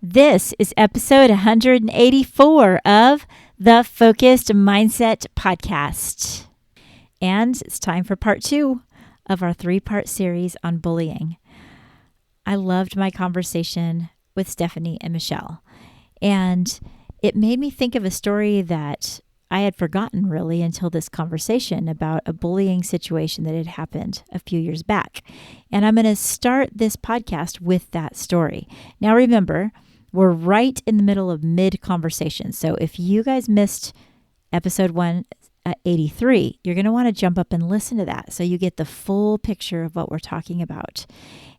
This is episode 184 of the Focused Mindset Podcast. And it's time for part 2 of our 3-part series on bullying. I loved my conversation with Stephanie and Michelle, and it made me think of a story that I had forgotten really until this conversation about a bullying situation that had happened a few years back. And I'm going to start this podcast with that story. Now remember, we're right in the middle of mid-conversation. So if you guys missed episode 183, you're going to want to jump up and listen to that so you get the full picture of what we're talking about.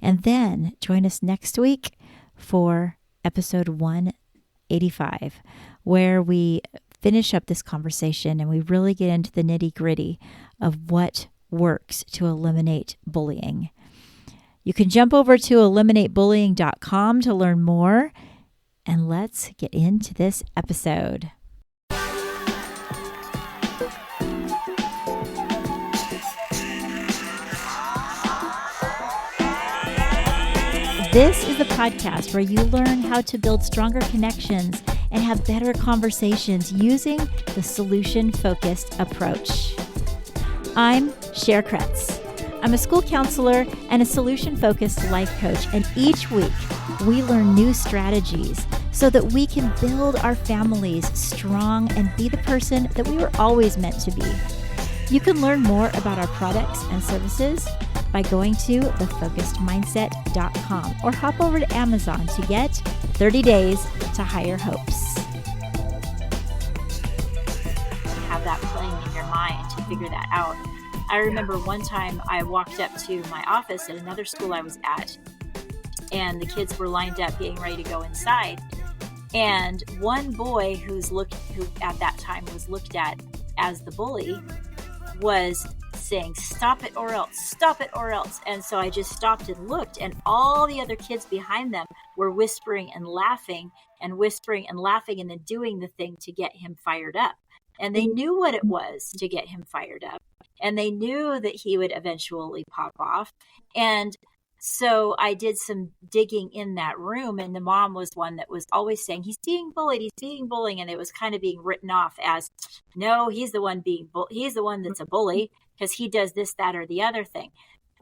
And then join us next week for episode 185, where we finish up this conversation and we really get into the nitty-gritty of what works to eliminate bullying. You can jump over to eliminatebullying.com to learn more. And let's get into this episode. This is the podcast where you learn how to build stronger connections and have better conversations using the solution-focused approach. I'm Kretz. I'm a school counselor and a solution-focused life coach, and each week we learn new strategies so that we can build our families strong and be the person that we were always meant to be. You can learn more about our products and services by going to thefocusedmindset.com or hop over to Amazon to get 30 Days to Higher Hopes. Have that playing in your mind to figure that out. I remember one time I walked up to my office at another school I was at, and the kids were lined up getting ready to go inside. And one boy who at that time was looked at as the bully was saying, "Stop it or else, stop it or else." And so I just stopped and looked, and all the other kids behind them were whispering and laughing and then doing the thing to get him fired up. And they knew what it was to get him fired up. And they knew that he would eventually pop off. And so I did some digging in that room, and the mom was one that was always saying, he's being bullied, and it was kind of being written off as, no, he's the one he's the one that's a bully because he does this, that, or the other thing.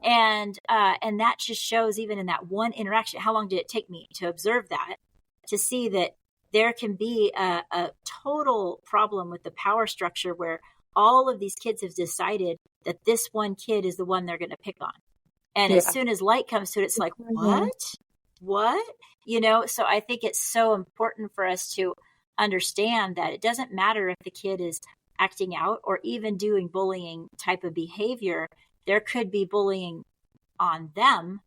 And that just shows, even in that one interaction, how long did it take me to observe that, to see that there can be a total problem with the power structure where all of these kids have decided that this one kid is the one they're going to pick on. And as soon as light comes to it, it's like, what? So I think it's so important for us to understand that it doesn't matter if the kid is acting out or even doing bullying type of behavior. There could be bullying on them.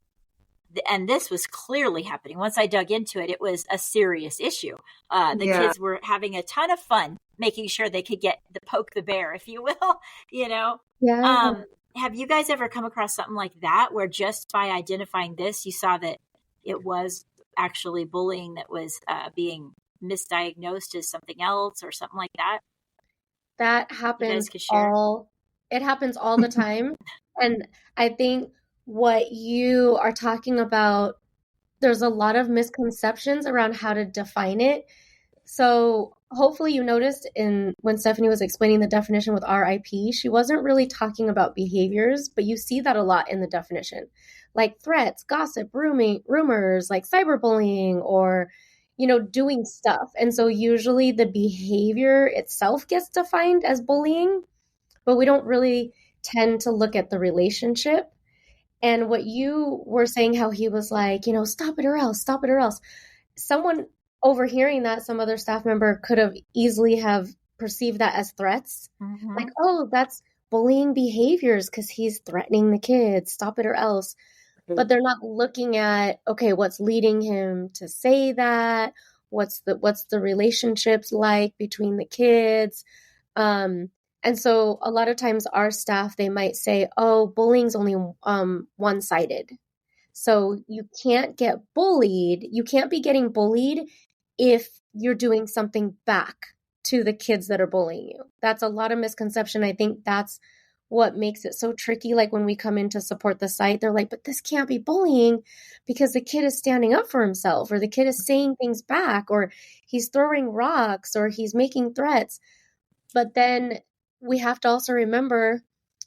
And this was clearly happening. Once I dug into it, it was a serious issue. Kids were having a ton of fun making sure they could poke the bear, if you will, Yeah. Have you guys ever come across something like that, where just by identifying this, you saw that it was actually bullying that was being misdiagnosed as something else or something like that? That happens it happens all the time. And I think what you are talking about, there's a lot of misconceptions around how to define it. So hopefully you noticed when Stephanie was explaining the definition with RIP, she wasn't really talking about behaviors, but you see that a lot in the definition, like threats, gossip, rumors, like cyberbullying, or, doing stuff. And so usually the behavior itself gets defined as bullying, but we don't really tend to look at the relationship. And what you were saying, how he was like, stop it or else, stop it or else. Someone overhearing that, some other staff member could have easily have perceived that as threats. Mm-hmm. Like, oh, that's bullying behaviors because he's threatening the kids, stop it or else. Mm-hmm. But they're not looking at, okay, what's leading him to say that? What's the relationships like between the kids? And so a lot of times our staff, they might say, oh, bullying's only one-sided. So you can't get bullied. You can't be getting bullied if you're doing something back to the kids that are bullying you. That's a lot of misconception. I think that's what makes it so tricky. Like when we come in to support the site, they're like, but this can't be bullying because the kid is standing up for himself, or the kid is saying things back, or he's throwing rocks, or he's making threats. But then we have to also remember,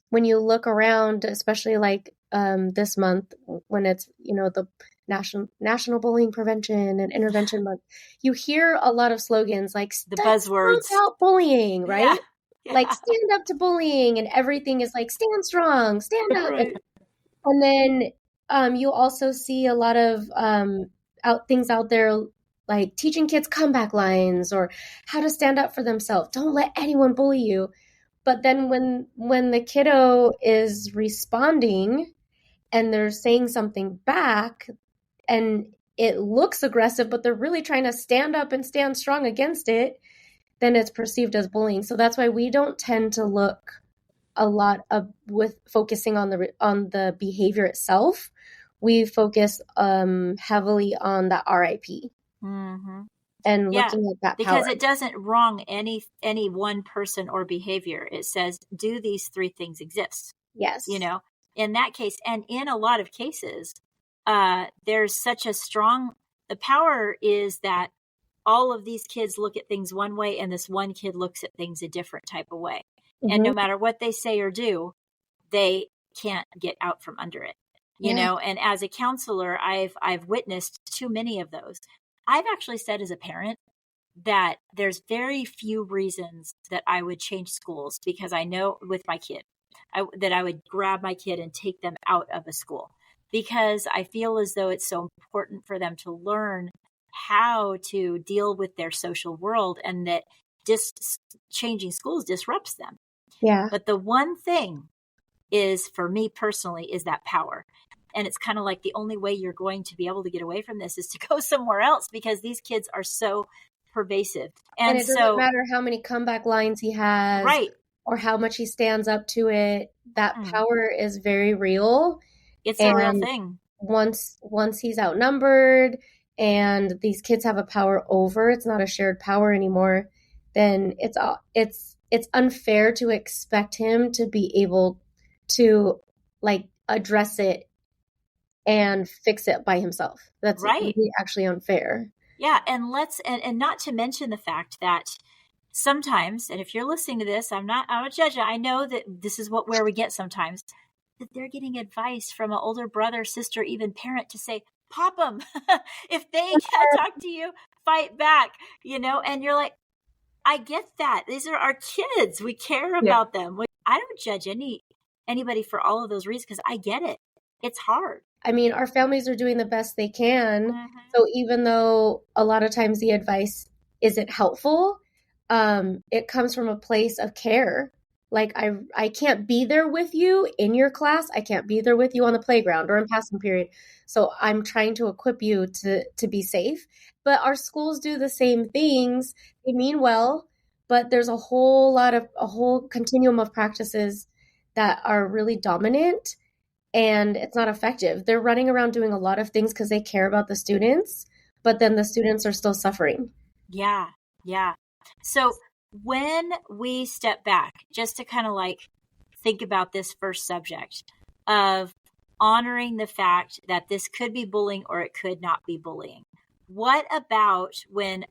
when you look around, especially like this month when it's, the National Bullying Prevention and Intervention Month, you hear a lot of slogans like the buzzwords out bullying, right? Yeah. Like stand up to bullying, and everything is like stand strong, stand up. Right. And then you also see a lot of things out there like teaching kids comeback lines or how to stand up for themselves. Don't let anyone bully you. But then when the kiddo is responding and they're saying something back and it looks aggressive, but they're really trying to stand up and stand strong against it, then it's perceived as bullying. So that's why we don't tend to look a lot with focusing on the behavior itself. We focus heavily on the RIP. Mm-hmm. And looking at that because it doesn't wrong any one person or behavior. It says, do these 3 things exist? Yes. In that case, and in a lot of cases, there's such a strong, the power is that all of these kids look at things one way and this one kid looks at things a different type of way. Mm-hmm. And no matter what they say or do, they can't get out from under it, you know? And as a counselor, I've witnessed too many of those. I've actually said as a parent that there's very few reasons that I would change schools, because I know with my kid that I would grab my kid and take them out of a school, because I feel as though it's so important for them to learn how to deal with their social world, and that changing schools disrupts them. Yeah. But the one thing is, for me personally, is that power. And it's kind of like the only way you're going to be able to get away from this is to go somewhere else, because these kids are so pervasive. And it doesn't matter how many comeback lines he has, right, or how much he stands up to it. That power is very real. It's a real thing. Once he's outnumbered and these kids have a power over, it's not a shared power anymore, then it's unfair to expect him to be able to like address it and fix it by himself. That's right. Really actually unfair. Yeah. And and not to mention the fact that sometimes, and if you're listening to this, I'm a judge. I know that this is where we get sometimes, that they're getting advice from an older brother, sister, even parent to say, pop them. If they can't talk to you, fight back, and you're like, I get that. These are our kids. We care about them. I don't judge anybody for all of those reasons, because I get it. It's hard. I mean, our families are doing the best they can. Mm-hmm. So even though a lot of times the advice isn't helpful, it comes from a place of care. Like I can't be there with you in your class. I can't be there with you on the playground or in passing period. So I'm trying to equip you to be safe. But our schools do the same things. They mean well, but there's a whole continuum of practices that are really dominant, and it's not effective. They're running around doing a lot of things because they care about the students, but then the students are still suffering. Yeah. Yeah. So when we step back, just to kind of like think about this first subject of honoring the fact that this could be bullying or it could not be bullying. What about when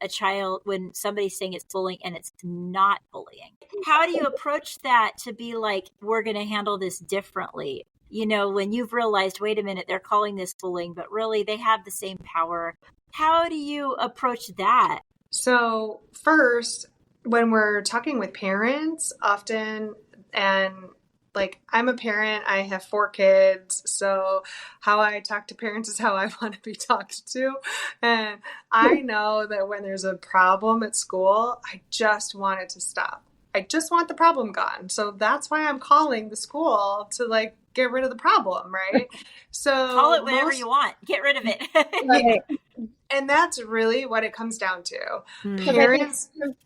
somebody's saying it's bullying and it's not bullying? How do you approach that to be like, we're going to handle this differently? When you've realized, wait a minute, they're calling this bullying, but really they have the same power. How do you approach that? So first, when we're talking with parents often, and like I'm a parent, I have 4 kids, so how I talk to parents is how I want to be talked to. And I know that when there's a problem at school, I just want it to stop. I just want the problem gone. So that's why I'm calling the school to like get rid of the problem, right? So call it whatever you want. Get rid of it. Right. And that's really what it comes down to.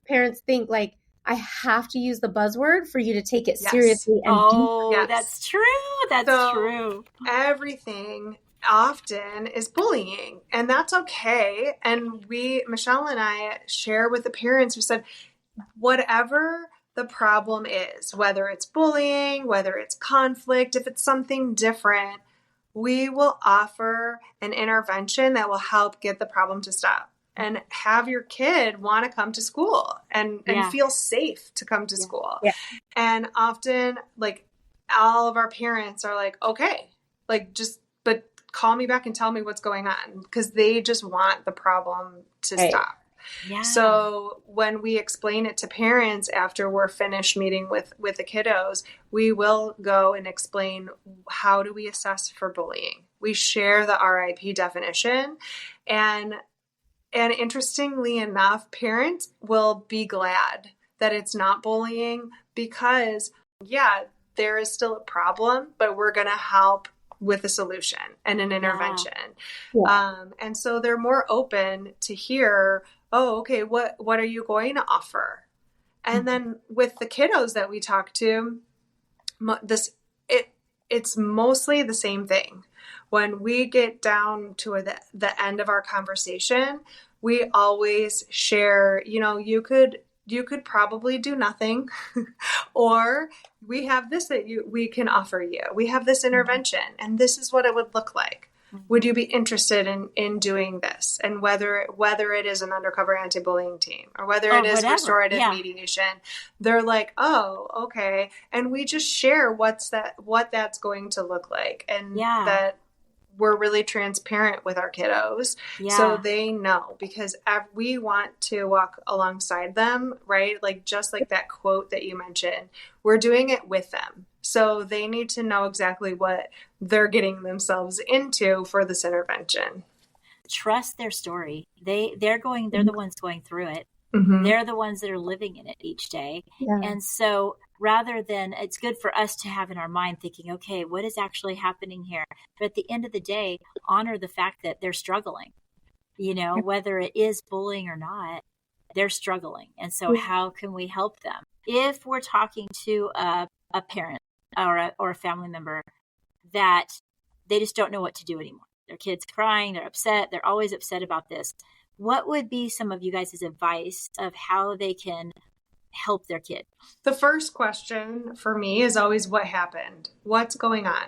Parents think like, I have to use the buzzword for you to take it seriously. And that's true. That's true. Everything often is bullying, and that's okay. And Michelle and I share with the parents who said, whatever the problem is, whether it's bullying, whether it's conflict, if it's something different, we will offer an intervention that will help get the problem to stop and have your kid want to come to school and feel safe to come to school. Yeah. And often, like, all of our parents are like, okay, like, but call me back and tell me what's going on, because they just want the problem to stop. Yeah. So when we explain it to parents after we're finished meeting with the kiddos, we will go and explain, how do we assess for bullying? We share the RIP definition, and interestingly enough, parents will be glad that it's not bullying, because there is still a problem, but we're going to help with a solution and an intervention. Yeah. And so they're more open to hear, oh, okay, what are you going to offer? And then with the kiddos that we talk to, it's mostly the same thing. When we get down to the end of our conversation, we always share, you could probably do nothing, or we have this that we can offer you. We have this intervention, and this is what it would look like. Would you be interested in doing this? And whether it is an undercover anti-bullying team, or whether it is restorative mediation, they're like, oh, okay. And we just share what that's going to look like. And that we're really transparent with our kiddos, so they know, because we want to walk alongside them, right? Like, just like that quote that you mentioned, we're doing it with them. So they need to know exactly what they're getting themselves into for this intervention. Trust their story. They're the ones going through it. Mm-hmm. They're the ones that are living in it each day. Yeah. And so rather than, it's good for us to have in our mind thinking, okay, what is actually happening here? But at the end of the day, honor the fact that they're struggling, whether it is bullying or not, they're struggling. And so how can we help them? If we're talking to a parent or a family member that they just don't know what to do anymore, their kid's crying, they're upset, they're always upset about this, what would be some of you guys' advice of how they can help their kid? The first question for me is always, what happened? What's going on?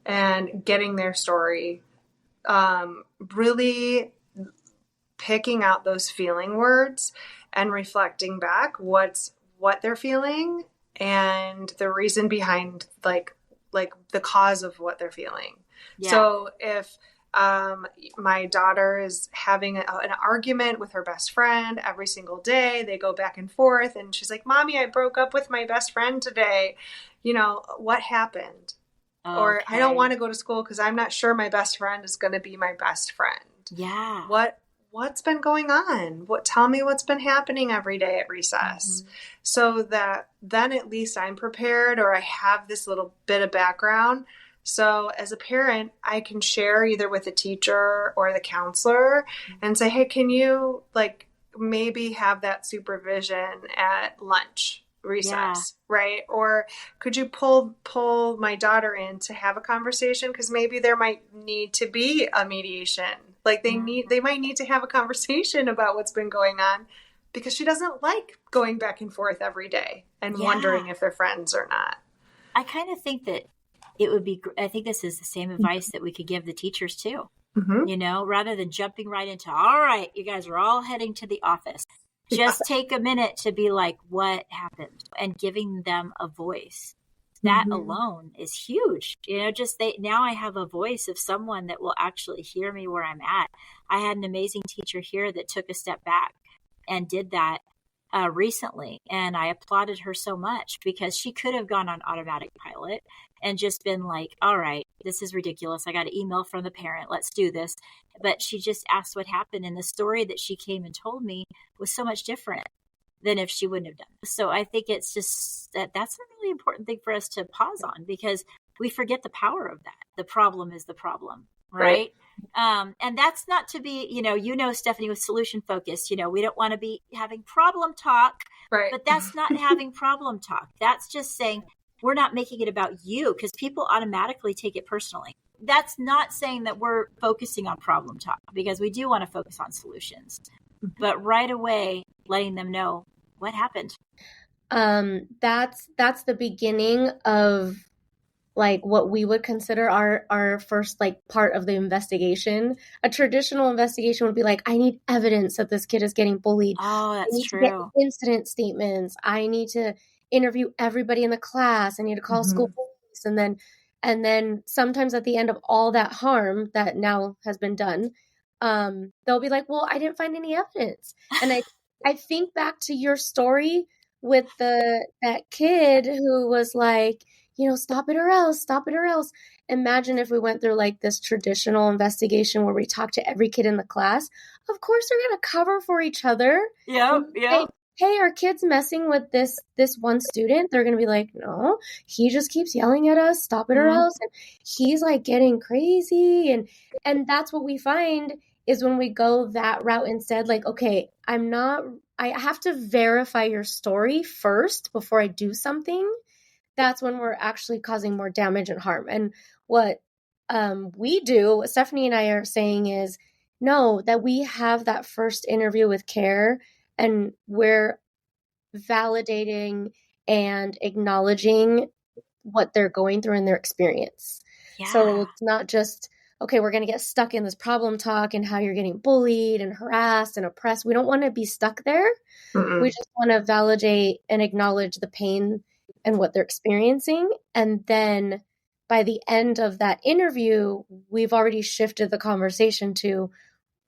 And getting their story. Really picking out those feeling words and reflecting back what they're feeling and the reason behind, like the cause of what they're feeling. Yeah. So if my daughter is having an argument with her best friend every single day, they go back and forth, and she's like, Mommy, I broke up with my best friend today. What happened? Okay. Or I don't want to go to school because I'm not sure my best friend is going to be my best friend. Yeah. What's been going on? Tell me what's been happening every day at recess. Mm-hmm. So that then at least I'm prepared, or I have this little bit of background. So as a parent, I can share either with the teacher or the counselor and say, hey, can you maybe have that supervision at lunch, recess, right? Or could you pull my daughter in to have a conversation? Because maybe there might need to be a mediation. They might need to have a conversation about what's been going on, because she doesn't like going back and forth every day and wondering if they're friends or not. I kind of think that it would be, I think this is the same advice that we could give the teachers too, rather than jumping right into, all right, you guys are all heading to the office. Just take a minute to be like, what happened? And giving them a voice. That alone is huge. Now I have a voice of someone that will actually hear me where I'm at. I had an amazing teacher here that took a step back and did that recently. And I applauded her so much, because she could have gone on automatic pilot and just been like, all right, this is ridiculous. I got an email from the parent. Let's do this. But she just asked what happened. And the story that she came and told me was so much different than if she wouldn't have done it. So I think it's just that's a really important thing for us to pause on, because we forget the power of that. The problem is the problem, right? And that's not to be, Stephanie, with solution focused, we don't want to be having problem talk, right? But that's not having problem talk. That's just saying, we're not making it about you, because people automatically take it personally. That's not saying that we're focusing on problem talk, because we do want to focus on solutions, but right away letting them know what happened. That's the beginning of like what we would consider our first like part of the investigation. A traditional investigation would be like, I need evidence that this kid is getting bullied. Oh, I that's need to get true. incident statements. I need to interview everybody in the class. I need to call school police. And then sometimes at the end of all that harm that now has been done, they'll be like, well, I didn't find any evidence. And I think back to your story with that kid who was like, stop it or else, stop it or else. Imagine if we went through like this traditional investigation where we talk to every kid in the class. Of course, they're going to cover for each other. Yep. Hey, are kids messing with this one student? They're going to be like, no, he just keeps yelling at us, stop it or else. And he's like getting crazy. And that's what we find is when we go that route instead, like, okay, I have to verify your story first before I do something. That's when we're actually causing more damage and harm. And what we do, what Stephanie and I are saying is, no, that we have that first interview with CARE and we're validating and acknowledging what they're going through in their experience. Yeah. So it's not just, okay, we're going to get stuck in this problem talk and how you're getting bullied and harassed and oppressed. We don't want to be stuck there. We just want to validate and acknowledge the pain and what they're experiencing. And then by the end of that interview, we've already shifted the conversation to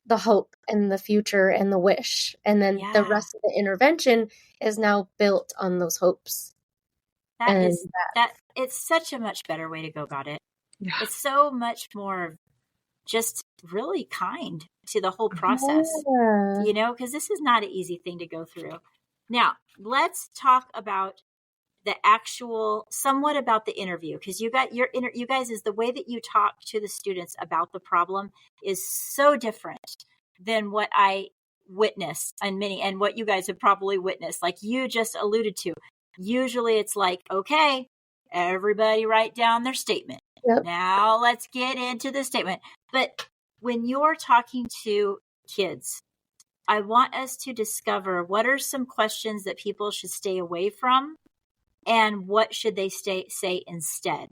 the hope and the future and the wish. And then the rest of the intervention is now built on those hopes. It's such a much better way to go about it. Yeah. It's so much more just really kind to the whole process, because this is not an easy thing to go through. Now, let's talk about somewhat about the interview, because you guys is the way that you talk to the students about the problem is so different than what I witnessed and what you guys have probably witnessed. Like you just alluded to, usually it's like, okay, everybody write down their statement. Yep. Now let's get into the statement. But when you're talking to kids, I want us to discover what are some questions that people should stay away from and what should they say instead.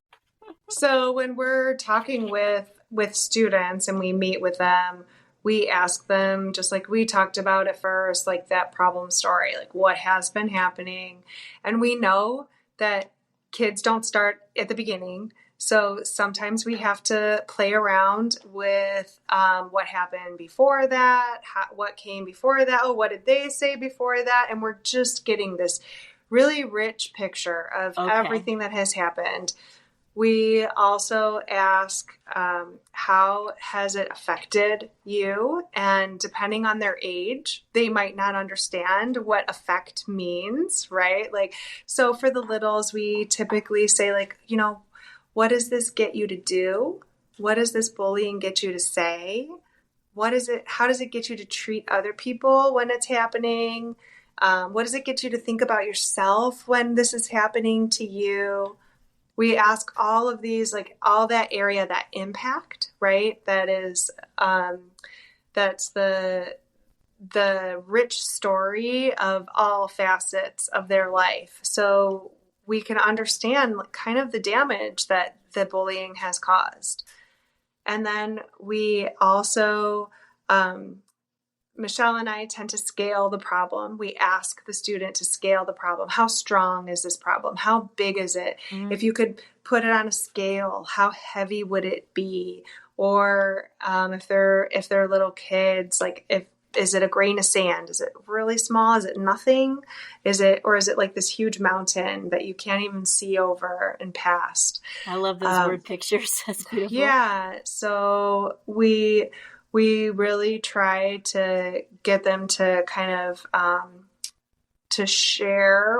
So when we're talking with students and we meet with them, we ask them, just like we talked about at first, like that problem story, like what has been happening. And we know that kids don't start at the beginning. So sometimes we have to play around with what happened before that, what came before that, what did they say before that? And we're just getting this really rich picture of everything that has happened. We also ask, how has it affected you? And depending on their age, they might not understand what affect means, right? Like, so for the littles, we typically say like, what does this get you to do? What does this bullying get you to say? How does it get you to treat other people when it's happening? What does it get you to think about yourself when this is happening to you? We ask all of these, like all that area, that impact, right? That is, that's the rich story of all facets of their life. So we can understand kind of the damage that the bullying has caused. And then we also, Michelle and I tend to scale the problem. We ask the student to scale the problem. How strong is this problem? How big is it? Mm-hmm. If you could put it on a scale, how heavy would it be? Or if they're little kids, like is it a grain of sand? Is it really small? Is it nothing? Is it like this huge mountain that you can't even see over and past? I love those word pictures. That's beautiful. Yeah. So we really try to get them to kind of to share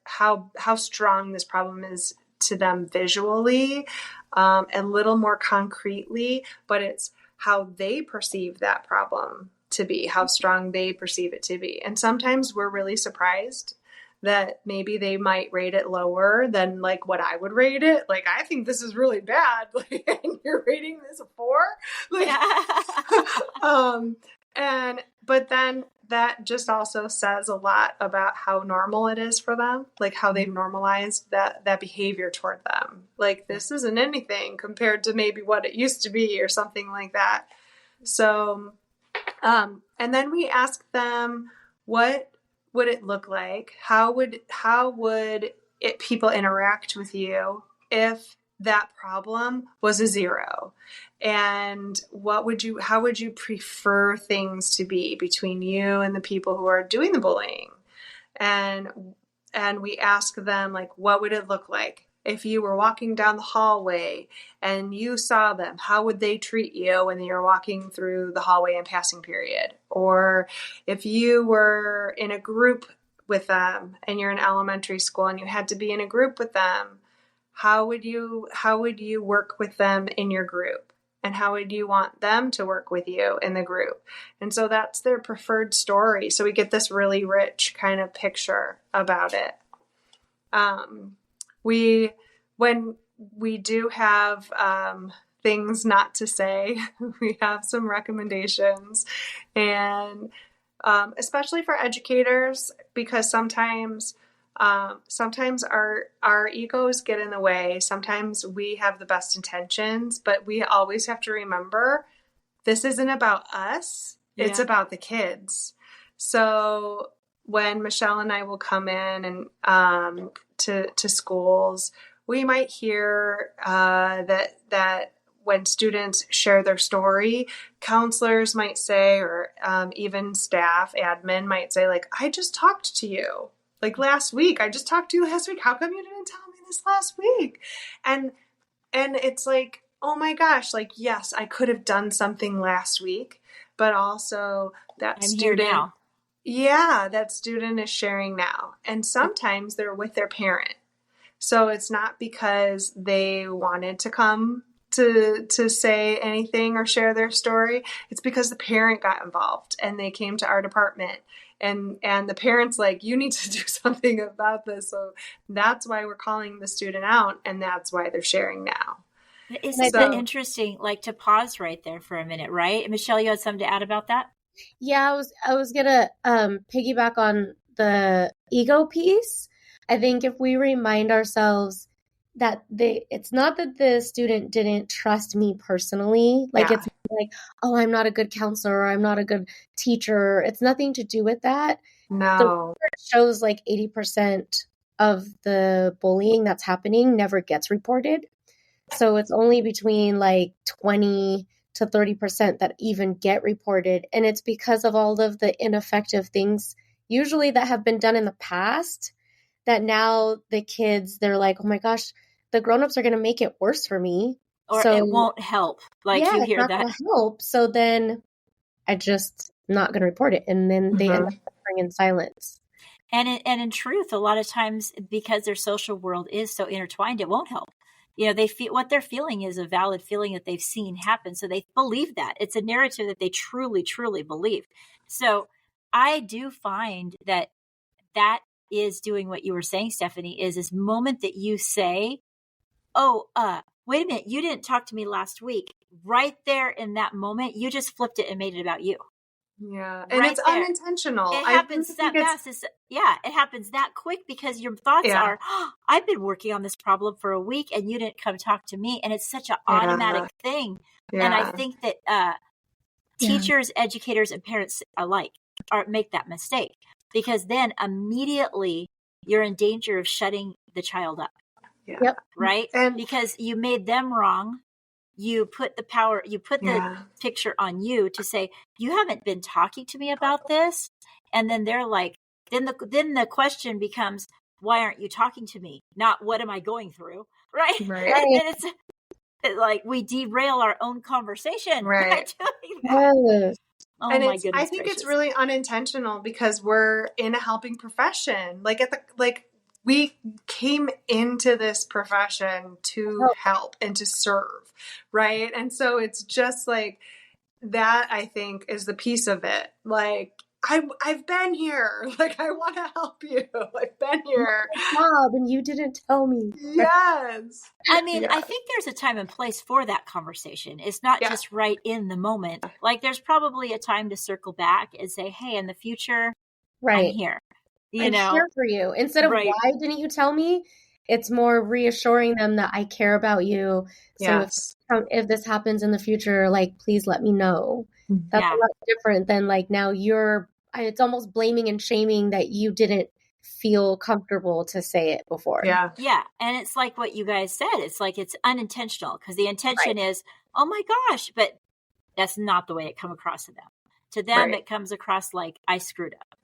how strong this problem is to them visually, a little more concretely, but it's how they perceive that problem to be, how strong they perceive it to be. And sometimes we're really surprised that maybe they might rate it lower than like what I would rate it. Like, I think this is really bad. Like, and you're rating this a 4? Like, but that just also says a lot about how normal it is for them, like how they've normalized that behavior toward them. Like, this isn't anything compared to maybe what it used to be or something like that. So, and then we ask them, what would it look like? How would people interact with you if that problem was a 0? And how would you prefer things to be between you and the people who are doing the bullying? And we ask them, like, what would it look like if you were walking down the hallway and you saw them? How would they treat you when you're walking through the hallway in passing period? Or if you were in a group with them and you're in elementary school and you had to be in a group with them, how would you work with them in your group? And how would you want them to work with you in the group? And so that's their preferred story. So we get this really rich kind of picture about it. When we do have things not to say, we have some recommendations, and especially for educators, because sometimes our egos get in the way. Sometimes we have the best intentions, but we always have to remember this isn't about us. It's about the kids. So when Michelle and I will come in and to schools, we might hear that when students share their story, counselors might say, or even staff, admin might say, like, I just talked to you. Like last week, I just talked to you last week. How come you didn't tell me this last week? And it's like, oh my gosh, like, yes, I could have done something last week, but also that student, that student is sharing now. And sometimes they're with their parent. So it's not because they wanted to come to say anything or share their story. It's because the parent got involved and they came to our department. And the parent's like, you need to do something about this. So that's why we're calling the student out, and that's why they're sharing now. Isn't that interesting? Like, to pause right there for a minute, right? Michelle, you had something to add about that? Yeah, I was gonna piggyback on the ego piece. I think if we remind ourselves that it's not that the student didn't trust me personally, like it's like, oh, I'm not a good counselor, or I'm not a good teacher. It's nothing to do with that. No. The research shows like 80% of the bullying that's happening never gets reported. So it's only between like 20 to 30% that even get reported. And it's because of all of the ineffective things, usually that have been done in the past, that now the kids, they're like, oh my gosh, the grownups are going to make it worse for me. Or so, it won't help. Like, you hear that. It's not going to help. So then I just not going to report it. And then they end up suffering in silence. And in truth, a lot of times, because their social world is so intertwined, it won't help. You know, they feel what they're feeling is a valid feeling that they've seen happen. So they believe that. It's a narrative that they truly, truly believe. So I do find that is doing what you were saying, Stephanie, is this moment that you say, oh, wait a minute, you didn't talk to me last week. Right there in that moment, you just flipped it and made it about you. Yeah. And it's unintentional. It happens that fast. It happens that quick because your thoughts are, I've been working on this problem for a week and you didn't come talk to me. And it's such an automatic thing. Yeah. And I think that teachers, educators, and parents alike make that mistake, because then immediately you're in danger of shutting the child up. Yeah. Yep. Right? And because you made them wrong. You put the picture on you to say, you haven't been talking to me about this. And then they're like, then the question becomes, why aren't you talking to me? Not what am I going through? Right. And it's like we derail our own conversation by doing that. Yes. Oh, and my goodness I think it's really unintentional because we're in a helping profession. We came into this profession to help and to serve, right? And so it's just like that, I think, is the piece of it. Like, I've been here. Like, I want to help you. I've been here. Job, and you didn't tell me. Yes. I mean, I think there's a time and place for that conversation. It's not just right in the moment. Like, there's probably a time to circle back and say, hey, in the future, I'm here. I'm here for you. Instead of why didn't you tell me? It's more reassuring them that I care about you. So if this happens in the future, like, please let me know. That's a lot different than like now it's almost blaming and shaming that you didn't feel comfortable to say it before. Yeah. Yeah. And it's like what you guys said. It's like it's unintentional because the intention is, oh my gosh, but that's not the way it come across to them. To them, it comes across like I screwed up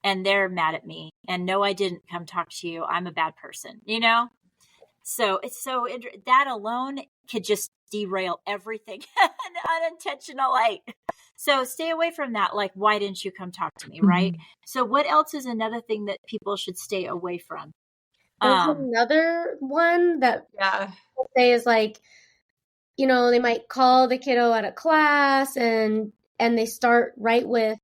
and they're mad at me. And no, I didn't come talk to you. I'm a bad person, you know? So it's that alone could just derail everything unintentional. Like, so stay away from that. Like, why didn't you come talk to me? Right. So what else is another thing that people should stay away from? There's another one that people say is like, you know, they might call the kiddo out of class and they start right with,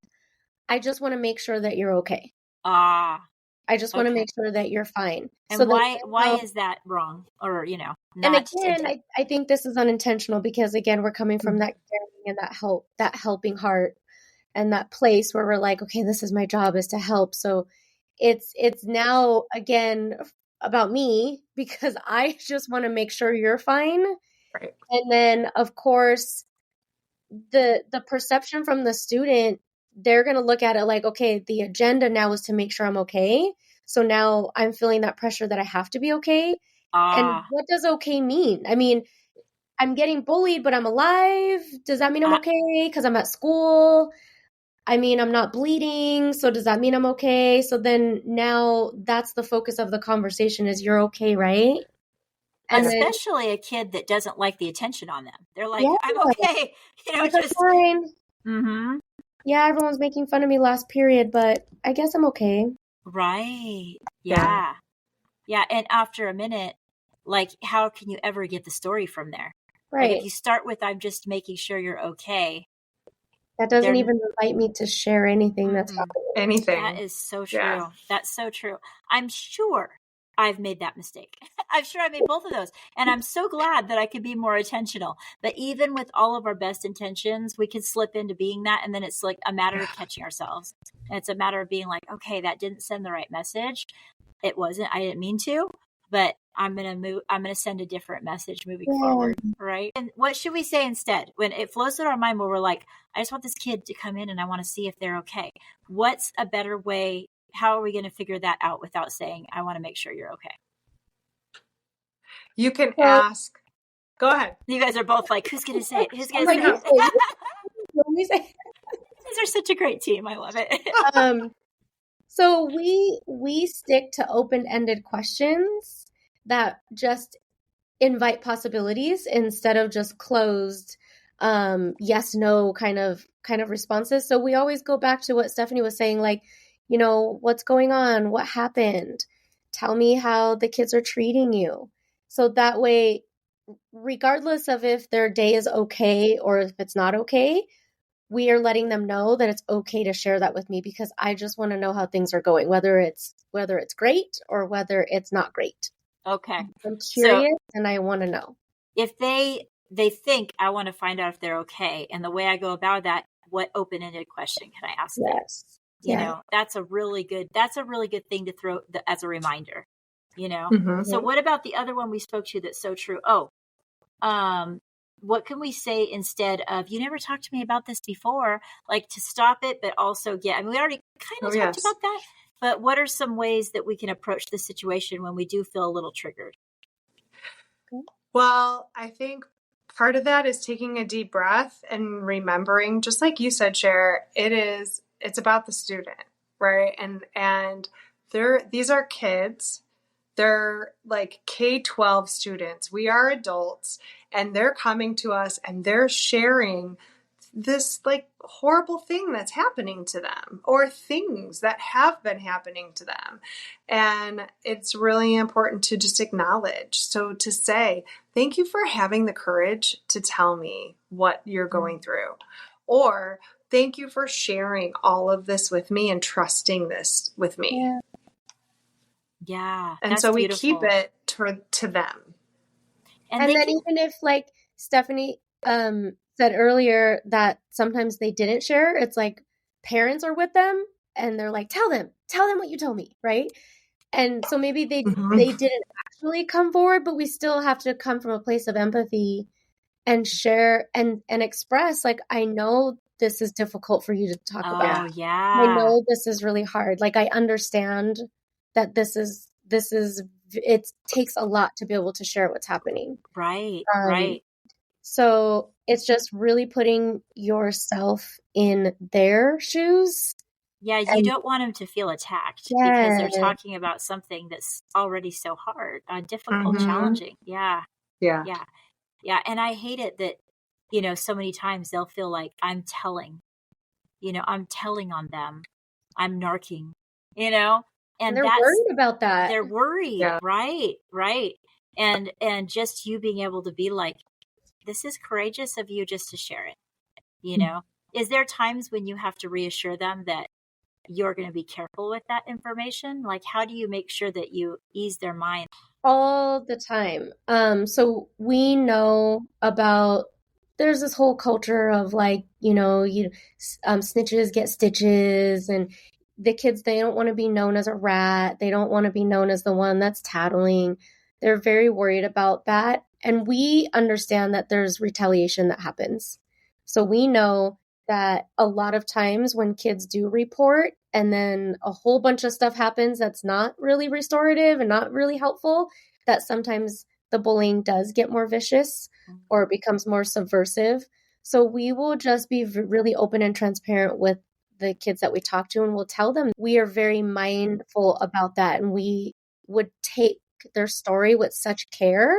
I just want to make sure that you're okay. I just want to make sure that you're fine. And so why is that wrong? Or, you know, not and again, I think this is unintentional because again, we're coming from that caring and that helping heart and that place where we're like, okay, this is my job is to help. So it's now again about me because I just want to make sure you're fine. Right. And then of course, the perception from the student, they're going to look at it like, okay, the agenda now is to make sure I'm okay. So now I'm feeling that pressure that I have to be okay. And what does okay mean? I mean, I'm getting bullied, but I'm alive. Does that mean I'm okay? Because I'm at school. I mean, I'm not bleeding. So does that mean I'm okay? So then now that's the focus of the conversation is you're okay, right? And especially a kid that doesn't like the attention on them. They're like, I'm okay. You know, just fine. Yeah, everyone's making fun of me last period, but I guess I'm okay. Right. Yeah. And after a minute, like, how can you ever get the story from there? Right. Like, if you start with, I'm just making sure you're okay. That doesn't even invite me to share anything that's happening. Anything. That is so true. Yeah. That's so true. I'm sure I've made that mistake. I'm sure I made both of those. And I'm so glad that I could be more intentional. But even with all of our best intentions, we could slip into being that. And then it's like a matter of catching ourselves. And it's a matter of being like, okay, that didn't send the right message. It wasn't, I didn't mean to, but I'm going to send a different message moving forward. Right. And what should we say instead? When it flows through our mind where we're like, I just want this kid to come in and I want to see if they're okay. What's a better way? How are we going to figure that out without saying, I want to make sure you're okay? You can ask. Go ahead. You guys are both like, who's going to say it? Who's going to say it? Let me say These are such a great team. I love it. So we stick to open-ended questions that just invite possibilities instead of just closed yes, no kind of responses. So we always go back to what Stephanie was saying, like, you know, what's going on? What happened? Tell me how the kids are treating you. So that way, regardless of if their day is okay or if it's not okay, we are letting them know that it's okay to share that with me because I just want to know how things are going, whether it's great or whether it's not great. Okay. I'm curious and I want to know. If they think I want to find out if they're okay, and the way I go about that, what open-ended question can I ask them? Yes. You know, that's a really good thing to throw as a reminder, you know? So what about the other one we spoke to that's so true? What can we say instead of, you never talked to me about this before, like to stop it, but also we already kind of talked about that, but what are some ways that we can approach the situation when we do feel a little triggered? Well, I think part of that is taking a deep breath and remembering, just like you said, Cher, it's about the student, right? And these are kids. They're like K-12 students. We are adults, and they're coming to us and they're sharing this like horrible thing that's happening to them or things that have been happening to them. And it's really important to just acknowledge. So to say, thank you for having the courage to tell me what you're going through. Or thank you for sharing all of this with me and trusting this with me. Yeah. Yeah. And so we keep it to them. And then even if, like Stephanie said earlier, that sometimes they didn't share, it's like parents are with them and they're like, tell them what you told me, right? And so maybe they didn't actually come forward, but we still have to come from a place of empathy and share and express, like, I know this is difficult for you to talk about. Oh, yeah. I know this is really hard. Like, I understand that this is it takes a lot to be able to share what's happening. Right. So it's just really putting yourself in their shoes. Yeah, you don't want them to feel attacked because they're talking about something that's already so hard, difficult, challenging. Yeah. And I hate it that, so many times they'll feel like I'm telling on them. I'm narking, and they're worried about that. They're worried. Yeah. Right. And just you being able to be like, this is courageous of you just to share it. Is there times when you have to reassure them that you're going to be careful with that information? Like, how do you make sure that you ease their mind? All the time. So we know about, there's this whole culture of like, snitches get stitches, and the kids, they don't want to be known as a rat. They don't want to be known as the one that's tattling. They're very worried about that. And we understand that there's retaliation that happens. So we know that a lot of times when kids do report and then a whole bunch of stuff happens that's not really restorative and not really helpful, that sometimes the bullying does get more vicious or it becomes more subversive. So we will just be really open and transparent with the kids that we talk to, and we'll tell them we are very mindful about that, and we would take their story with such care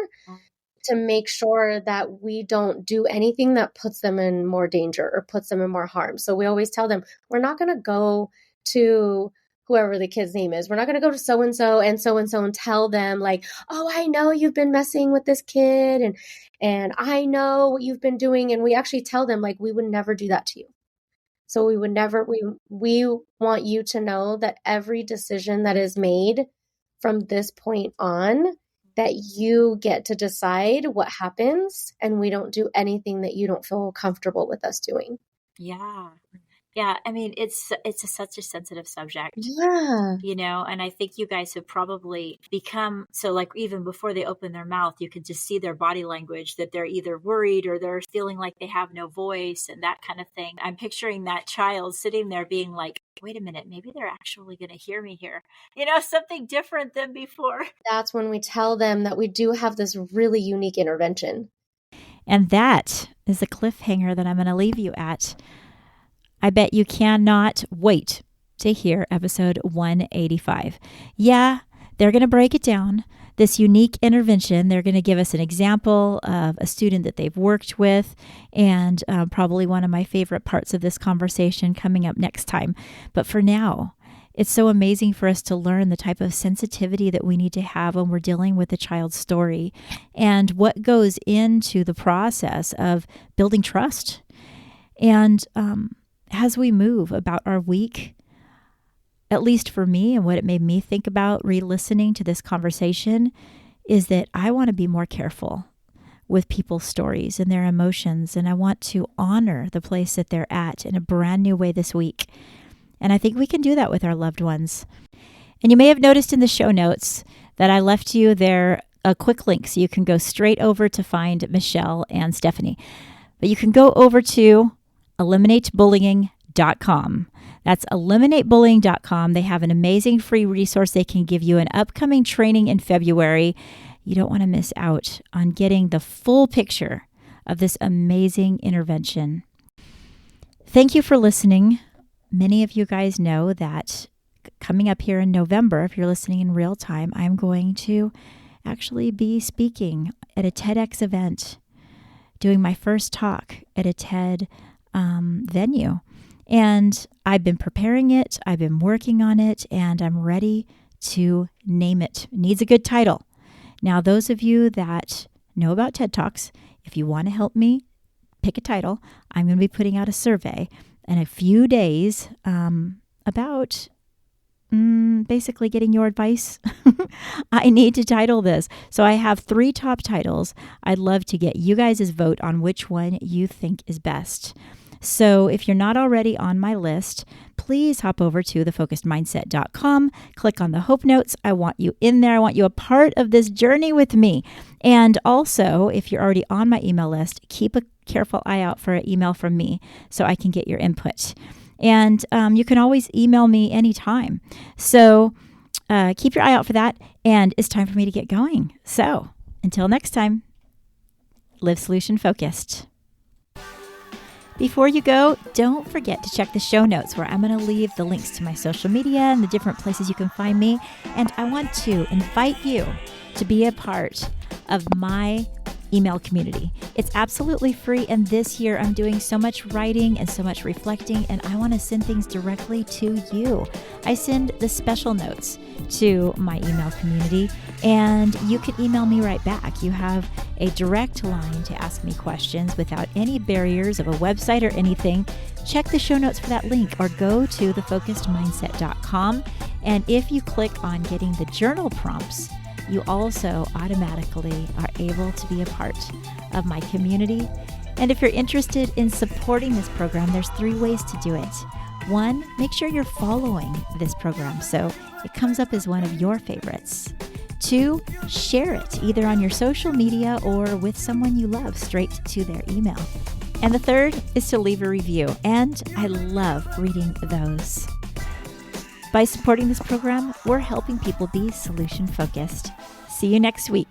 to make sure that we don't do anything that puts them in more danger or puts them in more harm. So we always tell them, we're not going to go to whoever the kid's name is. We're not going to go to so-and-so and tell them like, oh, I know you've been messing with this kid and I know what you've been doing. And we actually tell them like, we would never do that to you. So we would never, we want you to know that every decision that is made from this point on, that you get to decide what happens, and we don't do anything that you don't feel comfortable with us doing. Yeah. I mean, it's such a sensitive subject. Yeah. And I think you guys have probably become, so like even before they open their mouth, you could just see their body language that they're either worried or they're feeling like they have no voice and that kind of thing. I'm picturing that child sitting there being like, wait a minute, maybe they're actually going to hear me here. Something different than before. That's when we tell them that we do have this really unique intervention. And that is the cliffhanger that I'm going to leave you at. I bet you cannot wait to hear episode 185. Yeah, they're going to break it down. This unique intervention, they're going to give us an example of a student that they've worked with, and probably one of my favorite parts of this conversation coming up next time. But for now, it's so amazing for us to learn the type of sensitivity that we need to have when we're dealing with a child's story and what goes into the process of building trust. And as we move about our week, at least for me, and what it made me think about re-listening to this conversation, is that I want to be more careful with people's stories and their emotions, and I want to honor the place that they're at in a brand new way this week. And I think we can do that with our loved ones. And you may have noticed in the show notes that I left you there a quick link so you can go straight over to find Michelle and Stephanie. But you can go over to eliminatebullying.com. That's eliminatebullying.com. They have an amazing free resource. They can give you an upcoming training in February. You don't want to miss out on getting the full picture of this amazing intervention. Thank you for listening. Many of you guys know that coming up here in November, if you're listening in real time, I'm going to actually be speaking at a TEDx event, doing my first talk at a TED venue. And I've been preparing it, I've been working on it, and I'm ready to name it. It needs a good title. Now, those of you that know about TED Talks, if you want to help me pick a title, I'm going to be putting out a survey in a few days about basically getting your advice. I need to title this. So I have 3 top titles. I'd love to get you guys' vote on which one you think is best. So if you're not already on my list, please hop over to thefocusedmindset.com, click on the Hope Notes. I want you in there. I want you a part of this journey with me. And also, if you're already on my email list, keep a careful eye out for an email from me so I can get your input. And you can always email me anytime. So keep your eye out for that. And it's time for me to get going. So until next time, live solution focused. Before you go, don't forget to check the show notes where I'm going to leave the links to my social media and the different places you can find me. And I want to invite you to be a part of my email community. It's absolutely free, and this year I'm doing so much writing and so much reflecting, and I want to send things directly to you. I send the special notes to my email community, and you can email me right back. You have a direct line to ask me questions without any barriers of a website or anything. Check the show notes for that link, or go to thefocusedmindset.com, and if you click on getting the journal prompts, you also automatically are able to be a part of my community. And if you're interested in supporting this program, there's 3 ways to do it. 1, make sure you're following this program so it comes up as one of your favorites. 2, share it either on your social media or with someone you love straight to their email. And the 3rd is to leave a review, and I love reading those. By supporting this program, we're helping people be solution focused. See you next week.